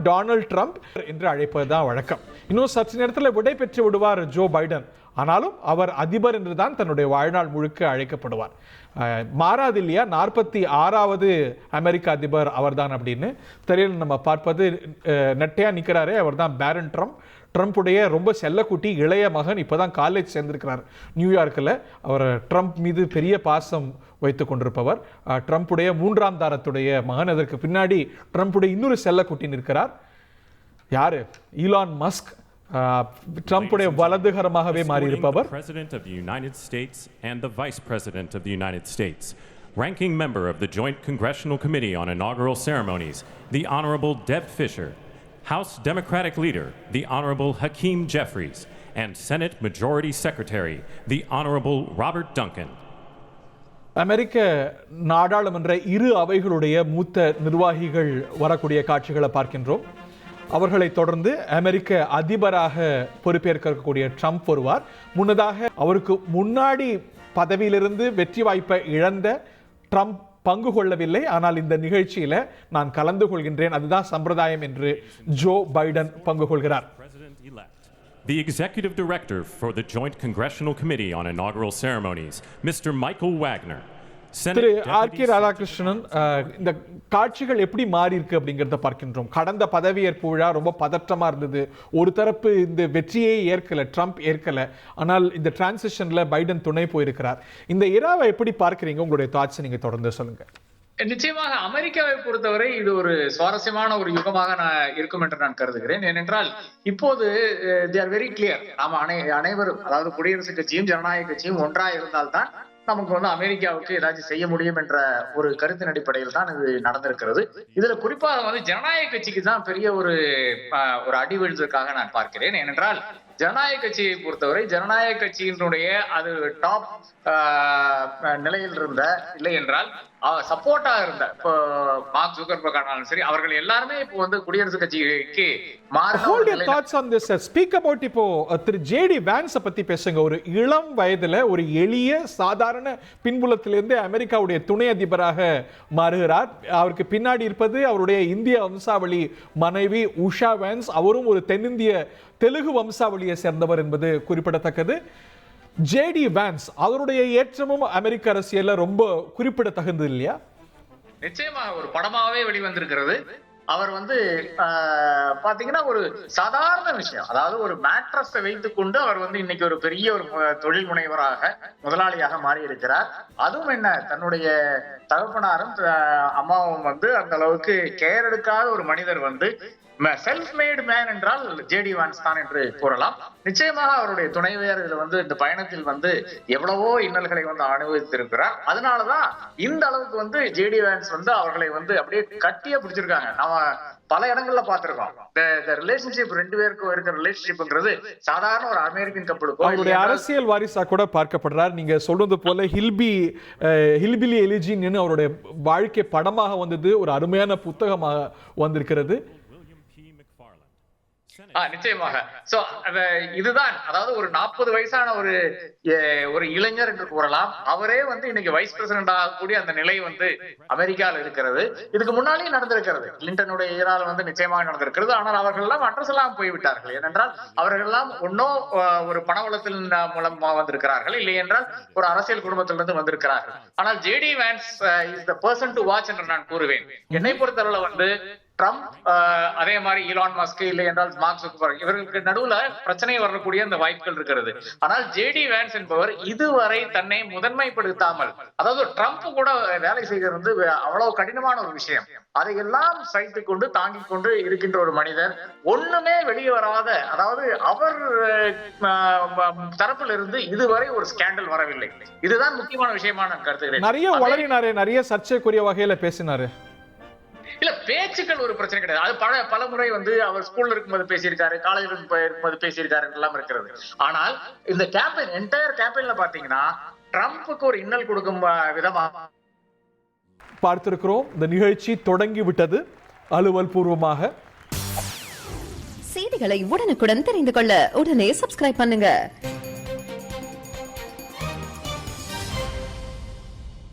Donald Trump என்று அழைப்பதுதான் வழக்கம். இன்னும் சற்று நேரத்தில் விடை பெற்று விடுவார் ஜோ பைடன். ஆனாலும் அவர் அதிபர் என்றுதான் தன்னுடைய வாழ்நாள் முழுக்க அழைக்கப்படுவார். மாறாது இல்லையா? 46வது அமெரிக்க அதிபர் அவர்தான் அப்படின்னு தெரியல. நம்ம பார்ப்பது நெட்டையா நிற்கிறாரே, அவர் தான் பேரன் ட்ரம்ப். ட்ரம்ப்புடைய ரொம்ப செல்லக்குட்டி இளைய மகன் இப்போதான் காலேஜ் சேர்ந்திருக்கிறார் நியூயார்க்கில். அவர் ட்ரம்ப் மீது பெரிய பாசம் வைத்து கொண்டிருப்பவர். ட்ரம்ப்புடைய 3ஆம் தாரத்துடைய மகன். அதற்கு பின்னாடி ட்ரம்ப்புடைய இன்னொரு செல்லக்குட்டி நிற்கிறார். யாரு? Elon Musk. ட்ரம்ப்புடைய வலதுகரமாகவே மாறி இருப்பவர். President of the United States and the Vice President of the United States, ranking member of the Joint Congressional Committee on Inaugural Ceremonies, the Honorable Deb Fischer, House Democratic Leader, the Honorable Hakeem Jeffries, and Senate Majority Secretary, the Honorable Robert Duncan. அமெரிக்க நாடாளுமன்ற இரு அவைகளுடைய மூத்த நிர்வாகிகள் வரக்கூடிய காட்சிகளை பார்க்கின்றோம். அவர்களை தொடர்ந்து அமெரிக்க அதிபராக பொறுப்பேற்கக்கூடிய ட்ரம்ப் வருவார். முன்னதாக அவருக்கு முன்னாடி பதவியிலிருந்து வெற்றி வாய்ப்பை இழந்த ட்ரம்ப் பங்கு கொள்ளவில்லை. ஆனால் இந்த நிகழ்ச்சியில நான் கலந்து கொள்கின்றேன், அதுதான் சம்பிரதாயம் என்று ஜோ பைடன் பங்கு கொள்கிறார். The Executive Director for the Joint Congressional Committee on Inaugural Ceremonies, Mr. Michael Wagner. Thiru RK. Radhakrishnan, இந்த காட்சிகள் எப்படி மாறி இருக்கு அப்படிங்கிறத பார்க்கின்றோம். கடந்த பதவியேற்பு விழா ரொம்ப பதற்றமா இருந்தது. ஒரு தரப்பு இந்த வெற்றியை ஏற்கல, ட்ரம்ப் ஏற்கல. ஆனால் இந்த டிரான்சிஷன்ல பைடன் துணை போயிருக்கிறார். இந்த இராவை எப்படி பார்க்கிறீங்க? உங்களுடைய தாட்ஸ் நீங்க தொடர்ந்து சொல்லுங்க. நிச்சயமாக அமெரிக்காவை பொறுத்தவரை இது ஒரு சுவாரஸ்யமான ஒரு யுகமாக இருக்கும் என்று நான் கருதுகிறேன். ஏனென்றால் இப்போது they are very clear. நாம அனைவரும், அதாவது குடியரசுக் கட்சியும் ஜனநாயக கட்சியும் ஒன்றாக இருந்தால்தான் நமக்கு அமெரிக்காவுக்கு ஏதாச்சும் செய்ய முடியும் என்ற ஒரு கருத்தின் அடிப்படையில் தான் இது நடந்திருக்கிறது. இதுல குறிப்பாக ஜனநாயக கட்சிக்கு தான் பெரிய ஒரு அடி விழுந்ததற்காக நான் பார்க்கிறேன். ஏனென்றால் ஜனநாயக கட்சியை பொறுத்தவரை ஜனநாயக கட்சியினுடைய அது டாப் நிலையில் இருந்த, இல்லை என்றால் சப்போர்ட்டா இருந்த இப்போ மார்க் ஜுக்கர்பர்க் ஆனாலும் சரி, அவர்கள் எல்லாருமே இப்போ குடியரசுக் கட்சிக்கு இப்போ திரு ஜேடி வான்ஸ் பத்தி பேசுங்க. ஒரு இளம் வயதுல ஒரு எளிய சாதாரண பின்புலத்திலிருந்து அமெரிக்காவுடைய துணை அதிபராக மாறுகிறார். அவருக்கு பின்னாடி இருப்பது அவருடைய இந்திய வம்சாவளி மனைவி உஷா வான்ஸ். அவரும் ஒரு தென்னிந்திய தெலுங்கு வம்சாவளியை சேர்ந்தவர் என்பது குறிப்பிடத்தக்கது. ஜேடி வான்ஸ் அவருடைய ஏற்றமும் அமெரிக்க அரசியல்ல ரொம்ப குறிப்பிடத்தகுந்தது இல்லையா? நிச்சயமாக ஒரு படமாவே வெளிவந்திருக்கிறது. அவர் பாத்தீங்கன்னா ஒரு சாதாரண விஷயம், அதாவது ஒரு மேட்ரஸை வைத்துக் கொண்டு அவர் இன்னைக்கு ஒரு பெரிய ஒரு தொழில் முனைவராக, முதலாளியாக மாறி இருக்கிறார். அதுவும் என்ன, தன்னுடைய தகப்பனாரும் அம்மாவும் அந்த அளவுக்கு கேர் எடுக்காத ஒரு மனிதர் செல்ஃப் மேட் மேன் என்றால் ஜேடி வான்ஸ் தான் என்று கூறலாம். நிச்சயமாக அவருடைய துணைவியர் இதுல இந்த பயணத்தில் எவ்வளவோ இன்னல்களை அனுபவித்திருக்கிறார். அதனாலதான் இந்த அளவுக்கு ஜேடி வான்ஸ் அவர்களை அப்படியே கட்டியே பிடிச்சிருக்காங்க. நாம பல இடங்கள்ல பார்த்திருக்கோம். ரிலேஷன்ஷிப் ரெண்டு பேருக்கும் இருக்கிற ரிலேஷன்ஷிப்ங்கிறது சாதாரண ஒரு அமெரிக்கன் கப்பலுக்கும் அவருடைய அரசியல் வாரிசா கூட பார்க்கப்படுறார். நீங்க சொல்றது போல ஹில்பிலி எலிஜின்னு அவருடைய வாழ்க்கை படமாக வந்தது, ஒரு அருமையான புத்தகமாக வந்திருக்கிறது. நிச்சயமாக. சோ இதுதான், அதாவது ஒரு 40 வயசான ஒரு இளைஞர் என்று கூறலாம். அவரே இன்னைக்கு வைஸ் பிரசிடென்ட் ஆகக்கூடிய அந்த நிலை அமெரிக்காவில் இருக்கிறது. இதுக்கு முன்னாலேயும் நடந்திருக்கிறது. கிளின்டனுடைய ஈரால நிச்சயமாக நடந்திருக்கிறது. ஆனால் அவர்கள் எல்லாம் அட்ரஸ் எல்லாம் போய்விட்டார்கள். ஏனென்றால் அவர்கள் எல்லாம் ஒன்னோ ஒரு பணவளத்தின் மூலமா வந்திருக்கிறார்கள், இல்லை என்றால் ஒரு அரசியல் குடும்பத்திலிருந்து வந்திருக்கிறார்கள். ஆனால் JD Vance is the person to watch என்று நான் கூறுவேன். என்னை பொறுத்தவரை ட்ரம்ப், அதே மாதிரி ஈலான் மஸ்க், இல்லை என்றால் மார்க் ஜுக்கர்பர்க், இவர்களுக்கு நடுவுல பிரச்சனை வரக்கூடிய அந்த வாய்ப்புகள் இருக்கிறது. ஆனால் ஜேடி வான்ஸ் என்பவர் இதுவரை தன்னை முதன்மைப்படுத்தாமல், அதாவது ட்ரம்ப் கூட வேலை செய்கிறது அவ்வளவு கடினமான ஒரு விஷயம், அதையெல்லாம் சகித்துக் கொண்டு தாங்கிக் கொண்டு இருக்கின்ற ஒரு மனிதர், ஒண்ணுமே வெளியே வராத, அதாவது அவர் தரப்பில் இருந்து இதுவரை ஒரு ஸ்கேண்டல் வரவில்லை. இதுதான் முக்கியமான விஷயமா நான் கருதுகிறேன். நிறைய வளரினாரு, நிறைய சர்ச்சைக்குரிய வகையில பேசினாரு. இல்ல, பேச்சுக்கள் ஒரு பிரச்சனை கிடையாது. அது பல முறை அவர் ஸ்கூல்ல இருக்கும்போது பேசியிருக்காரு, காலேஜ்ல இருக்கும்போது பேசியிருக்காரு எல்லாம் இருக்கிறது. ஆனால் இந்த கேம்பெயின், என்டையர் கேம்பெயின்ல பாத்தீங்கன்னா ட்ரம்ப்புக்கு ஒரு இன்னல் கொடுக்கும் விதமா பார்த்திருக்கிறோம். இந்த நிகழ்ச்சி தொடங்கி விட்டது அலுவல் பூர்வமாக. செய்திகளை உடனுக்குடன் தெரிந்து கொள்ள உடனே சப்ஸ்கிரைப் பண்ணுங்க.